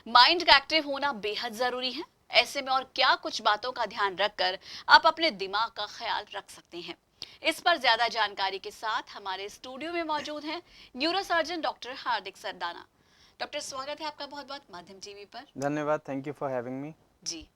Mind का active होना बेहद जरूरी है। ऐसे में और क्या कुछ बातों का ध्यान रखकर आप अपने दिमाग का ख्याल रख सकते हैं, इस पर ज्यादा जानकारी के साथ हमारे स्टूडियो में मौजूद हैं neurosurgeon doctor Hardik Sardana. Doctor, स्वागत है आपका बहुत बहुत माध्यम टीवी पर। धन्यवाद। Thank you for having me. जी।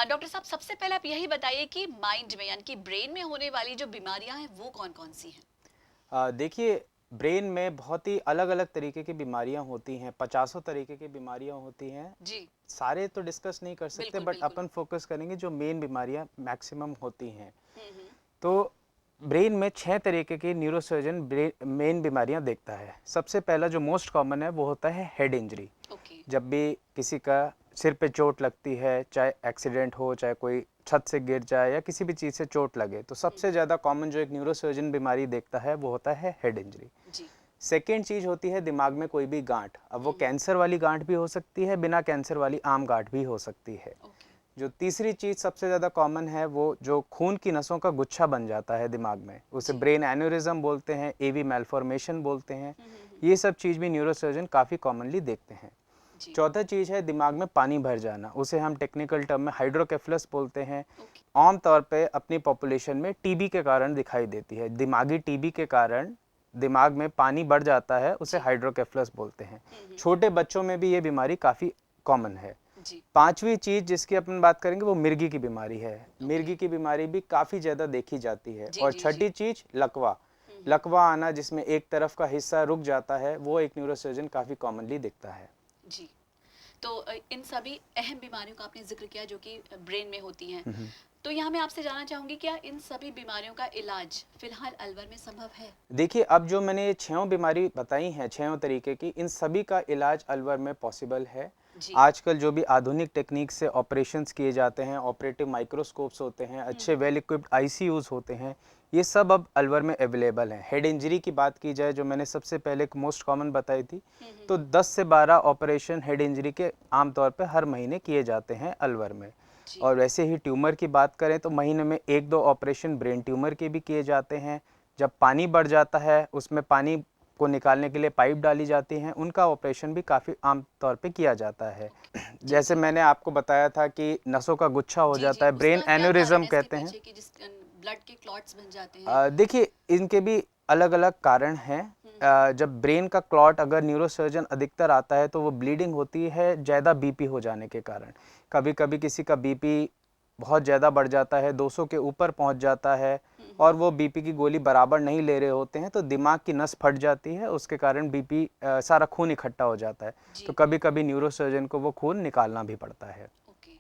डॉक्टर साहब, सबसे पहले आप यही बताइए कि माइंड में यानी कि ब्रेन में होने वाली जो बीमारियां हैं वो कौन कौन सी हैं। देखिए, ब्रेन में बहुत ही अलग अलग तरीके की बीमारियां होती हैं, पचासों तरीके की बीमारियां होती हैं। जी। सारे तो डिस्कस नहीं कर सकते, बिल्कुल बट बिल्कुल। अपन फोकस करेंगे जो मेन बीमारियां मैक्सिमम होती हैं। हम्म। तो ब्रेन में 6 तरीके की न्यूरोसर्जन मेन बीमारियां देखता है। सबसे पहला जो मोस्ट कॉमन है वो होता है हेड इंजरी। ओके। जब भी किसी का सिर पे चोट लगती है, चाहे एक्सीडेंट हो, चाहे कोई छत से गिर जाए या किसी भी चीज़ से चोट लगे, तो सबसे ज़्यादा कॉमन जो एक न्यूरोसर्जन बीमारी देखता है वो होता है हेड इंजरी। जी। सेकेंड चीज़ होती है दिमाग में कोई भी गांठ। अब वो कैंसर वाली गांठ भी हो सकती है, बिना कैंसर वाली आम गांठ भी हो सकती है। ओके। जो तीसरी चीज़ सबसे ज़्यादा कॉमन है वो जो खून की नसों का गुच्छा बन जाता है दिमाग में, उसे जी। ब्रेन एन्यूरिज्म बोलते हैं, एवी मेलफॉर्मेशन बोलते हैं। हम्म। ये सब चीज़ भी न्यूरोसर्जन काफ़ी कॉमनली देखते हैं। जी। चौथा चीज़ है दिमाग में पानी भर जाना, उसे हम टेक्निकल टर्म में हाइड्रोकेफलस बोलते हैं। ओके। आम तौर पे अपनी पॉपुलेशन में टीबी के कारण दिखाई देती है। दिमागी टीबी के कारण दिमाग में पानी बढ़ जाता है, उसे जी। हाइड्रोकेफलस बोलते हैं। हम्म। छोटे बच्चों में भी ये बीमारी काफ़ी कॉमन है। जी। पांचवी चीज़ जिसकी अपन बात करेंगे वो मिर्गी की बीमारी है। ओके। मिर्गी की बीमारी भी काफ़ी ज़्यादा देखी जाती है। जी और जी जी। छठी चीज़ लकवा। लकवा आना, जिसमें एक तरफ का हिस्सा रुक जाता है, वो एक न्यूरोसर्जन काफ़ी कॉमनली दिखता है। जी। तो इन सभी अहम बीमारियों का आपने जिक्र किया जो कि ब्रेन में होती हैं। तो यहाँ मैं आपसे जानना चाहूंगी, क्या इन सभी बीमारियों का इलाज फिलहाल अलवर में संभव है। देखिए, अब जो मैंने ये 6 बीमारी बताई हैं, 6 तरीके की, इन सभी का इलाज अलवर में पॉसिबल है। जी। आजकल जो भी आधुनिक टेक्निक से ऑपरेशंस किए जाते हैं, ऑपरेटिव माइक्रोस्कोप्स होते हैं, अच्छे वेल इक्विप्ड आईसीयूज होते हैं, ये सब अब अलवर में अवेलेबल हैं। हेड इंजरी की बात की जाए, जो मैंने सबसे पहले एक मोस्ट कॉमन बताई थी, तो 10 से 12 ऑपरेशन हेड इंजरी के आमतौर पर हर महीने किए जाते हैं अलवर में। जी। और वैसे ही ट्यूमर की बात करें तो महीने में 1-2 ऑपरेशन ब्रेन ट्यूमर के भी किए जाते हैं। जब पानी बढ़ जाता है, उसमें पानी को निकालने के लिए पाइप डाली जाती हैं, उनका ऑपरेशन भी काफ़ी आम तौर पे किया जाता है। ओके। जी जैसे जी। मैंने आपको बताया था कि नसों का गुच्छा हो जी जाता जी, है, ब्रेन उसका क्या कारण एन्यूरिज्म है इसके कहते हैं। पीछे कि जिस ब्लड के क्लॉट्स बन जाते हैं। देखिए, इनके भी अलग अलग कारण हैं। हम्म। जब ब्रेन का क्लॉट अगर न्यूरोसर्जन अधिकतर आता है तो वो ब्लीडिंग होती है ज़्यादा बीपी हो जाने के कारण। कभी कभी किसी का बीपी बहुत ज़्यादा बढ़ जाता है, 200 के ऊपर पहुंच जाता है, और वो बीपी की गोली बराबर नहीं ले रहे होते हैं, तो दिमाग की नस फट जाती है, उसके कारण बीपी सारा खून इकट्ठा हो जाता है। तो जी। कभी कभी न्यूरोसर्जन को वो खून निकालना भी पड़ता है। ओके।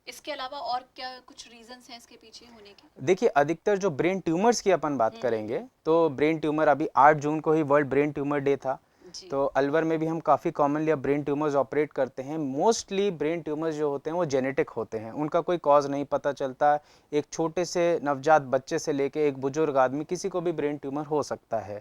इसके अलावा और क्या कुछ रीजंस हैं इसके पीछे होने के। देखिए, अधिकतर जो ब्रेन ट्यूमर्स की अपन बात करेंगे, तो ब्रेन ट्यूमर अभी 8 जून को ही वर्ल्ड ब्रेन ट्यूमर डे था। जी। तो अलवर में भी हम काफ़ी कॉमनली अब ब्रेन ट्यूमर्स ऑपरेट करते हैं। मोस्टली ब्रेन ट्यूमर्स जो होते हैं वो जेनेटिक होते हैं, उनका कोई कॉज नहीं पता चलता। एक छोटे से नवजात बच्चे से लेके एक बुजुर्ग आदमी, किसी को भी ब्रेन ट्यूमर हो सकता है।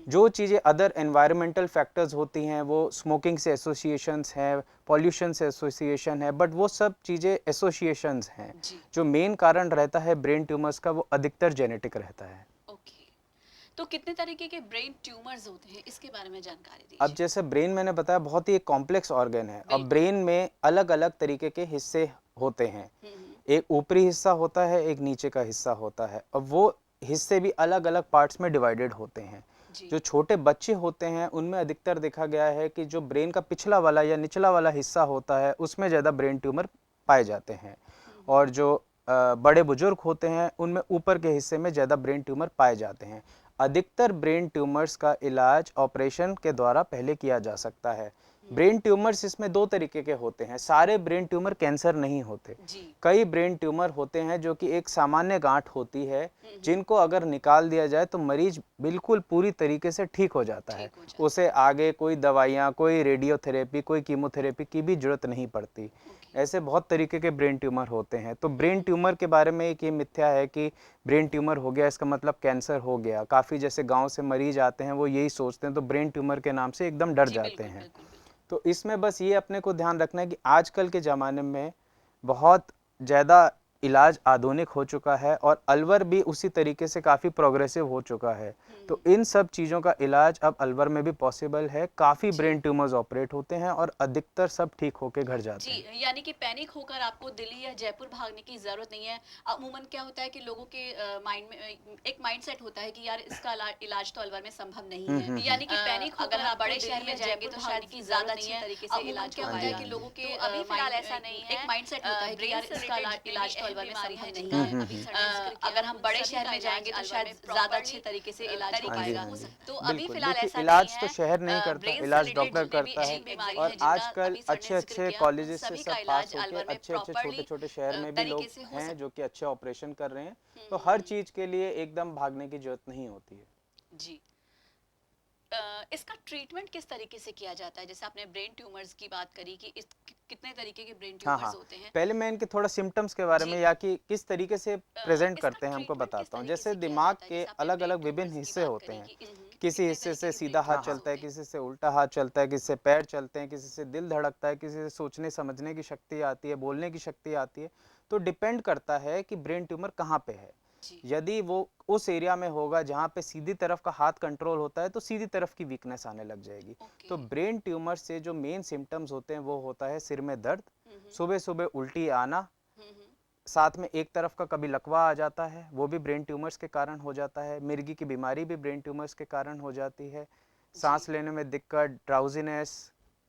जो चीज़ें अदर एनवायरमेंटल फैक्टर्स होती हैं, वो स्मोकिंग से एसोसिएशंस हैं, पॉल्यूशन से एसोसिएशन है, बट वो सब चीज़ें एसोसिएशंस हैं। जी। जो मेन कारण रहता है ब्रेन ट्यूमर्स का, वो अधिकतर जेनेटिक रहता है। ओके। तो कितने तरीके के ब्रेन ट्यूमर्स होते हैं, इसके बारे में जानकारी अब दीजिए। जैसे ब्रेन, मैंने बताया, बहुत ही एक कॉम्प्लेक्स ऑर्गन है। अब बिल्कुल। ब्रेन में अलग अलग तरीके के हिस्से होते हैं। एक ऊपरी हिस्सा होता है, एक नीचे का हिस्सा होता है। अब वो हिस्से भी अलग अलग पार्ट्स में डिवाइडेड होते हैं। जी। जो छोटे बच्चे होते हैं उनमें अधिकतर देखा गया है कि जो ब्रेन का पिछला वाला या निचला वाला हिस्सा होता है, उसमें ज़्यादा ब्रेन ट्यूमर पाए जाते हैं। और जो बड़े बुजुर्ग होते हैं उनमें ऊपर के हिस्से में ज़्यादा ब्रेन ट्यूमर पाए जाते हैं। अधिकतर ब्रेन ट्यूमर्स का इलाज ऑपरेशन के द्वारा पहले किया जा सकता है। ब्रेन ट्यूमर्स इसमें 2 तरीके के होते हैं। सारे ब्रेन ट्यूमर कैंसर नहीं होते। जी। कई ब्रेन ट्यूमर होते हैं जो कि एक सामान्य गांठ होती है, जिनको अगर निकाल दिया जाए तो मरीज बिल्कुल पूरी तरीके से ठीक हो जाता है। ठीक हो जाता उसे आगे कोई दवाइयाँ, कोई रेडियोथेरेपी, कोई कीमोथेरेपी की भी जरूरत नहीं पड़ती। है। ओके। ऐसे बहुत तरीके के ब्रेन ट्यूमर होते हैं। तो ब्रेन ट्यूमर के बारे में एक ये मिथ्या है कि ब्रेन ट्यूमर हो गया इसका मतलब कैंसर हो गया। काफ़ी जैसे गांव से मरीज आते हैं, वो यही सोचते हैं, तो ब्रेन ट्यूमर के नाम से एकदम डर जी जाते बिल्कुल हैं। बिल्कुल बिल्कुल। तो इसमें बस ये अपने को ध्यान रखना है कि आजकल के ज़माने में बहुत ज़्यादा इलाज आधुनिक हो चुका है और अलवर भी उसी तरीके से काफ़ी प्रोग्रेसिव हो चुका है। तो इन सब चीज़ों का इलाज अब अलवर में भी पॉसिबल है। काफ़ी ब्रेन ट्यूमर्स ऑपरेट होते हैं और अधिकतर सब ठीक होके घर जाते हैं। जी, यानी कि पैनिक होकर आपको दिल्ली या जयपुर भागने की ज़रूरत नहीं है। अमूमन क्या होता है कि लोगों के माइंड में एक माइंडसेट होता है कि यार इसका इलाज तो अलवर में संभव नहीं है। यानी कि पैनिक अगर आप बड़े शहर में जाएंगे तो शायद कि ज़्यादा अच्छी तरीके से इलाज क्या हो होता है पाएगा। कि लोगों के तो अभी फिलहाल ऐसा नहीं है। एक माइंडसेट होता है कि यार इसका इलाज तो अलवर में संभव नहीं जिनका है। अभी सर ने जिक्र किया, अगर हम उन बड़े सभी शहर का में इलाज जाएंगे तो अलवर शायद में ज़्यादा properly, अच्छे तरीके से इलाज हो तरीके हाँ जी, पाएगा। हाँ जी। तो अभी बिल्कुल, फिलहाल देखिए ऐसा इलाज नहीं तो है। शहर नहीं करता, ब्रेन से इलाज रिलेटेड डॉक्टर जितने भी करता है। ऐसी बीमारी और है जिनका आजकल अभी सर ने अच्छे-अच्छे जिक्र किया, उन कॉलेजेस से सभी सब का पास इलाज होके अलवर में अच्छे-अच्छे प्रॉपर्ली छोटे-छोटे शहर में भी तरीके लोग से हो हैं सकता जो कि अच्छे ऑपरेशन कर रहे हैं। है। तो हर चीज़ के लिए एकदम भागने की ज़रूरत नहीं होती है। जी। इसका ट्रीटमेंट किस तरीके से किया जाता है? जैसे आपने ब्रेन ट्यूमर्स की बात करी कि कितने तरीके के ब्रेन हाँ, ट्यूमर्स हाँ। होते हैं। पहले मैं इनके थोड़ा सिम्पटम्स के बारे जी। में या कि किस तरीके से प्रेज़ेंट इसका करते हैं हमको ट्रीटमेंट किस बताता हूँ। तरीके जैसे से किया दिमाग जाता है? के जैसे आपने ब्रेन अलग-अलग विभिन्न ट्यूमर्स की हिस्से बात होते करी हैं। कि किसी कितने हिस्से तरीके से के सीधा ब्रेन हाथ ट्यूमर्स चलता है, होते हैं। किसी से उल्टा हाथ चलता है, किसी से पैर चलते हैं, किसी से दिल धड़कता है, किसी से सोचने समझने की शक्ति आती है, बोलने की शक्ति आती है। तो डिपेंड करता है कि ब्रेन ट्यूमर कहाँ पे है। जी। यदि वो उस एरिया में होगा जहाँ पे सीधी तरफ का हाथ कंट्रोल होता है तो सीधी तरफ की वीकनेस आने लग जाएगी। ओके। तो ब्रेन ट्यूमर से जो मेन सिम्टम्स होते हैं वो होता है सिर में दर्द, हम्म सुबह-सुबह उल्टी आना, हम्म साथ में एक तरफ का कभी लकवा आ जाता है, वो भी ब्रेन ट्यूमर्स के कारण हो जाता है। मिर्गी की बीमारी भी ब्रेन ट्यूमर्स के कारण हो जाती है। जी। सांस लेने में दिक्कत, ड्राउजीनेस,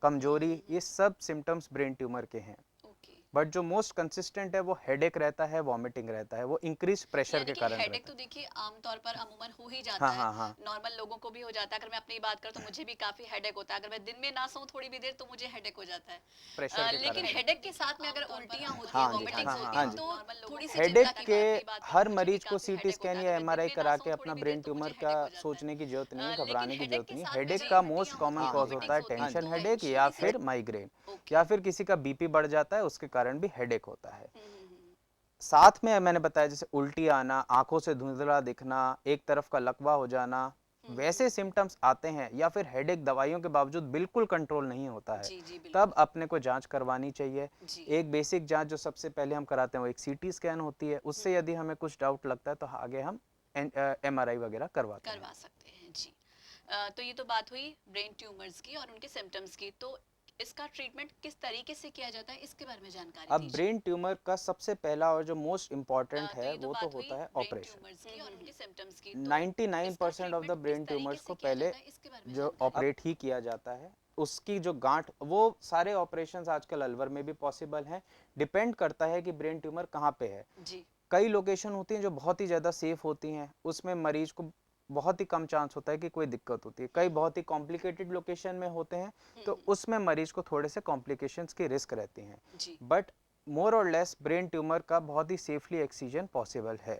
कमजोरी, ये सब सिम्टम्स ब्रेन ट्यूमर के हैं। ओके। बट जो मोस्ट कंसिस्टेंट है वो हेडेक रहता है, वॉमिटिंग रहता है, वो इंक्रीज प्रेशर यानी के कि कारण हेडेक रहता तो है। देखिए आमतौर पर अमूमन हो ही जाता हाँ, है। हाँ, हाँ। नॉर्मल लोगों को भी हो जाता है। अगर मैं अपनी बात करूं तो मुझे भी काफी हेडेक होता है। अगर मैं दिन में ना सोऊं थोड़ी भी देर तो मुझे हेडेक हो जाता है। प्रेशर के लेकिन कारण। हेडेक के साथ में अगर उल्टियां होती हैं, हाँ जी, हाँ वॉमिटिंग्स जी, होती हाँ हैं जी। तो थोड़ी सी हेडेक चिंता की के बात है कि हर मुझे भी मरीज को काफी सीटी हेडेक होता स्कैन है। या अगर मैं दिन एमआरआई में ना करा के सोऊं अपना थोड़ी भी देर ब्रेन तो मुझे ट्यूमर का हेडेक हो जाता है। सोचने की जरूरत नहीं है, लेकिन घबराने की हेडेक जरूरत के नहीं है। साथ में हेडेक अगर का उल्टियां मोस्ट होती कॉमन हैं, कॉज होता है वॉमिटिंग्स होती हैं टेंशन तो हेडेक या इनिशियली से फिर माइग्रेन, ओके। या फिर किसी का बीपी बढ़ जाता है उसके कारण भी हेडेक होता है। हम्म। साथ में मैंने बताया जैसे उल्टी आना, आंखों से धुंधला दिखना, एक तरफ का लकवा हो जाना, वैसे सिम्टम्स आते हैं या फिर हेडेक दवाइयों के बावजूद बिल्कुल कंट्रोल नहीं होता है, जी जी तब बिल्कुल। अपने को जांच करवानी चाहिए। जी। एक बेसिक जांच जो सबसे पहले हम कराते हैं वो एक सीटी स्कैन होती है, उससे यदि हमें कुछ डाउट लगता है तो आगे हम एमआरआई वगैरह करवाते हैं। करवा सकते हैं जी। तो ये तो बात हुई ब्रेन ट्यूमर्स की और उनके सिम्टम्स की। तो इसका ट्रीटमेंट किस तरीके से किया जाता है इसके बारे में जानकारी अब दीजिए। ब्रेन ट्यूमर का सबसे पहला और जो मोस्ट इम्पॉर्टेंट तो है ये तो वो तो बात हुई होता है ब्रेन ऑपरेशन। ट्यूमर्स की और उनके सिम्टम्स की। तो इसका 99% ऑफ द ट्रीटमेंट ब्रेन किस तरीके ट्यूमर्स से को किया पहले जाता है इसके बारे में जो जानकारी। ऑपरेट ही किया जाता है, उसकी जो गांठ, वो सारे ऑपरेशंस आजकल अलवर में भी पॉसिबल हैं। डिपेंड करता है कि ब्रेन ट्यूमर कहाँ पे है। जी। कई लोकेशन होती हैं जो बहुत ही ज़्यादा सेफ होती हैं, उसमें मरीज को बहुत ही कम चांस होता है कि कोई दिक्कत होती है। कई बहुत ही कॉम्प्लिकेटेड लोकेशन में होते हैं तो उसमें मरीज को थोड़े से कॉम्प्लिकेशंस की रिस्क रहती हैं। जी। बट मोर और लेस ब्रेन ट्यूमर का बहुत ही सेफली एक्सीजन पॉसिबल है।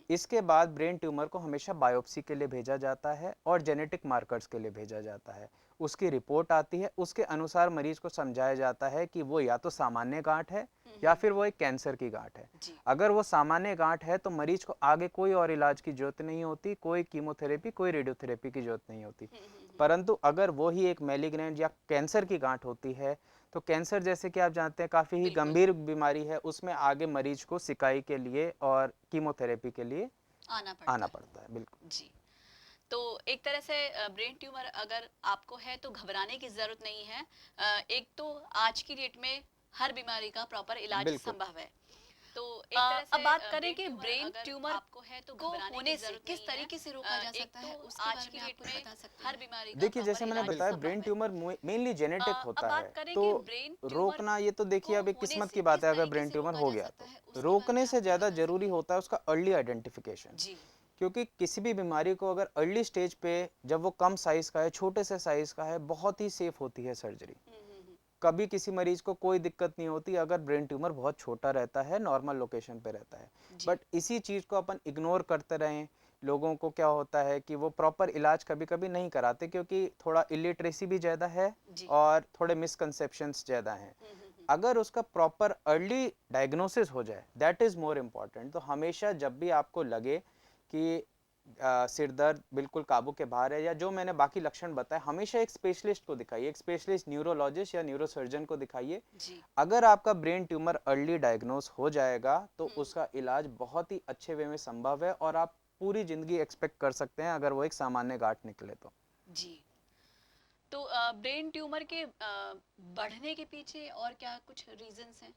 इसके बाद ब्रेन ट्यूमर को हमेशा बायोप्सी के लिए भेजा जाता है और जेनेटिक मार्कर्स के लिए भेजा जाता है। उसकी रिपोर्ट आती है, उसके अनुसार मरीज को समझाया जाता है कि वो या तो सामान्य गांठ है या फिर वो एक कैंसर की गांठ है। जी। अगर वो सामान्य गांठ है तो मरीज को आगे कोई और इलाज की जरूरत नहीं होती, कोई कीमोथेरेपी, कोई रेडियोथेरेपी की जरूरत नहीं होती। परंतु अगर वो ही एक मैलिग्नेंट या कैंसर की गांठ होती है तो कैंसर, जैसे कि आप जानते हैं, काफ़ी ही बिल्कुल। गंभीर बीमारी है, उसमें आगे मरीज को सिकाई के लिए और कीमोथेरेपी के लिए आना आना पड़ता है। बिल्कुल जी। तो एक तरह से ब्रेन ट्यूमर अगर आपको है तो घबराने की जरूरत नहीं है। एक तो आज की डेट में हर बीमारी का प्रॉपर इलाज बिल्कुल। संभव है। तो एक तरह से अब बात करें कि ब्रेन ट्यूमर आपको है तो को घबराने होने की से जरूरत किस नहीं है। तरीके से रोका जा एक सकता है तो उसके आज बारे की में डेट आप में कुछ बता सकते हर हैं। बीमारी का देखिए, प्रॉपर जैसे मैंने इलाज बताया संभव ब्रेन है। ट्यूमर मेनली जेनेटिक अब होता है। बात करें तो कि ब्रेन ट्यूमर रोकना, ये तो देखिए को अब एक होने किस्मत से की बात किस है, अगर तरीके ब्रेन से ट्यूमर रोका हो जा गया सकता तो है उसके बारे रोकने में से आप कुछ ज़्यादा बता जरूरी सकते होता है उसका अर्ली आइडेंटिफिकेशन। हैं। जी। क्योंकि किसी भी बीमारी को अगर अर्ली स्टेज पे, जब वो कम साइज का है, छोटे से साइज का है, बहुत ही सेफ होती है सर्जरी। कभी किसी मरीज को कोई दिक्कत नहीं होती अगर ब्रेन ट्यूमर बहुत छोटा रहता है, नॉर्मल लोकेशन पे रहता है। जी। बट इसी चीज़ को अपन इग्नोर करते रहें, लोगों को क्या होता है कि वो प्रॉपर इलाज कभी कभी नहीं कराते क्योंकि थोड़ा इलिटरेसी भी ज़्यादा है जी। और थोड़े मिसकंसेप्शंस ज़्यादा हैं। अगर उसका प्रॉपर अर्ली डायग्नोसिस हो जाए, दैट इज़ मोर इम्पॉर्टेंट। तो हमेशा जब भी आपको लगे कि सिर दर्द बिल्कुल काबू के बाहर है या जो मैंने बाकी लक्षण बताए, हमेशा एक स्पेशलिस्ट को दिखाइए, एक स्पेशलिस्ट न्यूरोलॉजिस्ट या न्यूरोसर्जन को दिखाइए। जी अगर आपका ब्रेन ट्यूमर अर्ली डायग्नोस हो जाएगा तो उसका इलाज बहुत ही अच्छे वे में संभव है और आप पूरी जिंदगी एक्सपेक्ट कर सकते हैं अगर वो एक सामान्य गांठ निकले तो। जी। तो ब्रेन ट्यूमर के बढ़ने के पीछे और क्या कुछ रीजंस हैं?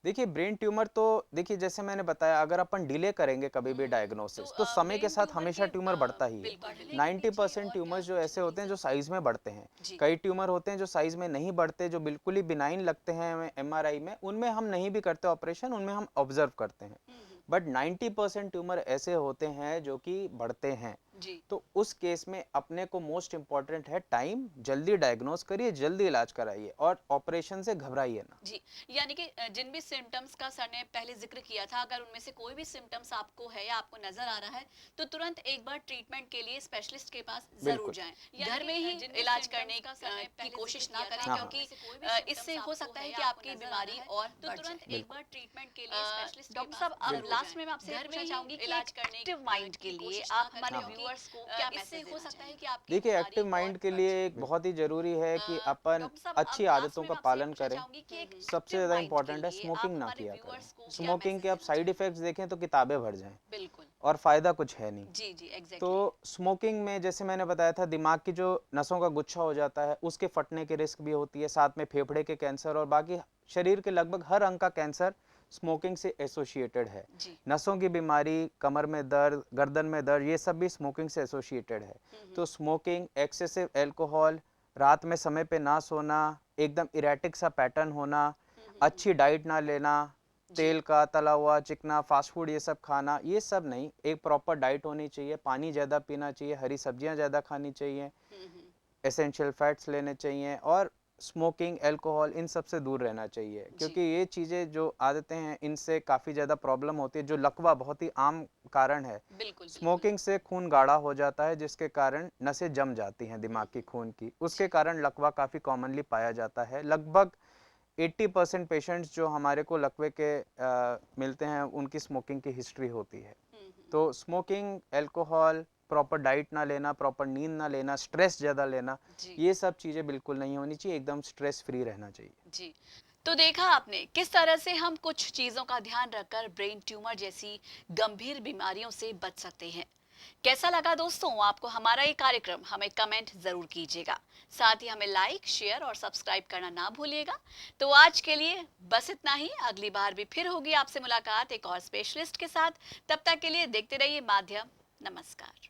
देखिए ब्रेन ट्यूमर तो देखिए जैसे मैंने बताया, अगर अपन डिले करेंगे कभी भी डायग्नोसिस तो समय के ब्रेन साथ ट्यूमर हमेशा के ट्यूमर बढ़ता ही है। बिल्कुल बढ़ने के 90% पीछे और ट्यूमर्स क्या जो कुछ ऐसे होते हैं जो रीजंस? साइज में बढ़ते हैं। जी कई ट्यूमर होते हैं जो साइज में नहीं बढ़ते, जो बिल्कुल ही बिनाइन लगते हैं हमें एमआरआई में, उनमें हम नहीं भी करते ऑपरेशन, उनमें हम ऑब्जर्व करते हैं। बट 90% ट्यूमर ऐसे होते हैं जो कि बढ़ते हैं। जी तो उस केस में अपने को मोस्ट इम्पॉर्टेंट है टाइम, जल्दी डायग्नोस करिए, जल्दी इलाज कराइए और ऑपरेशन से घबराइए ना। जी। यानी कि जिन भी सिम्टम्स का सर ने पहले जिक्र किया था, अगर उनमें से कोई भी सिम्टम्स आपको है या आपको नजर आ रहा है तो तुरंत एक बार ट्रीटमेंट के लिए स्पेशलिस्ट के पास जरूर बिल्कुल। जाएं। यानी घर में कि ही जिन भी इलाज symptoms करने का सर ने की पहले कोशिश जिक्र ना किया करें, था, क्योंकि उनमें से कोई भी symptoms इससे हो आपको सकता है है या कि आपको आपकी नजर आ बीमारी रहा है, और तो बढ़ तुरंत जाए। एक बार ट्रीटमेंट के लिए स्पेशलिस्ट के डॉक्टर पास साहब, अब जरूर लास्ट जाएं। में मैं आपसे घर में पूछना ही चाहूंगी कि इलाज एक करने एक्टिव माइंड के की लिए कोशिश ना आप करें, हमारे हाँ। व्यूअर्स को क्योंकि क्या इससे मैसेज हो देना सकता है चाहेंगे? कि आपकी देखिए बीमारी एक्टिव और माइंड के बढ़ लिए जाए। एक बहुत ही जरूरी है कि अपन डॉक्टर साहब, अच्छी अब लास्ट आदतों में का मैं आपसे पालन पूछना करें। चाहूंगी कि एक सबसे एक्टिव ज्यादा माइंड के इम्पोर्टेंट है लिए स्मोकिंग आप ना हमारे किया करें। व्यूअर्स को क्या स्मोकिंग मैसेज के आप देना साइड चाहेंगे? इफेक्ट्स देखें तो किताबें भर जाएं बिल्कुल। और फायदा कुछ है नहीं। जी जी तो एग्जैक्टली। स्मोकिंग में जैसे मैंने बताया था, दिमाग की जो नसों का गुच्छा हो जाता है उसके फटने की रिस्क भी होती है, साथ में फेफड़े के कैंसर और बाकी शरीर के लगभग हर अंग का कैंसर स्मोकिंग से एसोसिएटेड है। जी नसों की बीमारी, कमर में दर्द, गर्दन में दर्द, ये सब भी स्मोकिंग से एसोसिएटेड है। तो स्मोकिंग, एक्सेसिव एल्कोहल, रात में समय पे ना सोना, एकदम इरेटिक सा पैटर्न होना, अच्छी डाइट ना लेना, तेल का तला हुआ चिकना फास्ट फूड ये सब खाना, ये सब नहीं, एक प्रॉपर डाइट होनी चाहिए, पानी ज़्यादा पीना चाहिए, हरी सब्जियां ज़्यादा खानी चाहिए, एसेंशियल फैट्स लेने चाहिए और स्मोकिंग, अल्कोहल इन सब से दूर रहना चाहिए, क्योंकि ये चीज़ें जो आदतें हैं इनसे काफ़ी ज़्यादा प्रॉब्लम होती है। जो लकवा बहुत ही आम कारण है, बिल्कुल स्मोकिंग से खून गाढ़ा हो जाता है जिसके कारण नसें जम जाती हैं दिमाग की खून की, उसके कारण लकवा काफ़ी कॉमनली पाया जाता है। लगभग 80% पेशेंट्स जो हमारे को लकवे के मिलते हैं उनकी स्मोकिंग की हिस्ट्री होती है। तो स्मोकिंग, अल्कोहल, प्रॉपर डाइट ना लेना, प्रॉपर नींद ना लेना, स्ट्रेस ज़्यादा लेना, जी ये सब चीज़ें बिल्कुल नहीं होनी चाहिए, एकदम स्ट्रेस फ्री रहना चाहिए। जी। तो देखा आपने किस तरह से हम कुछ चीजों का ध्यान रखकर ब्रेन ट्यूमर जैसी गंभीर बीमारियों से बच सकते हैं। कैसा लगा दोस्तों आपको हमारा ये कार्यक्रम? हमें कमेंट जरूर कीजिएगा। साथ ही हमें लाइक, शेयर और सब्सक्राइब करना ना भूलिएगा। तो आज के लिए बस इतना ही। अगली बार भी फिर होगी आपसे मुलाकात एक और स्पेशलिस्ट के साथ। तब तक के लिए देखते रहिए माध्यम। नमस्कार।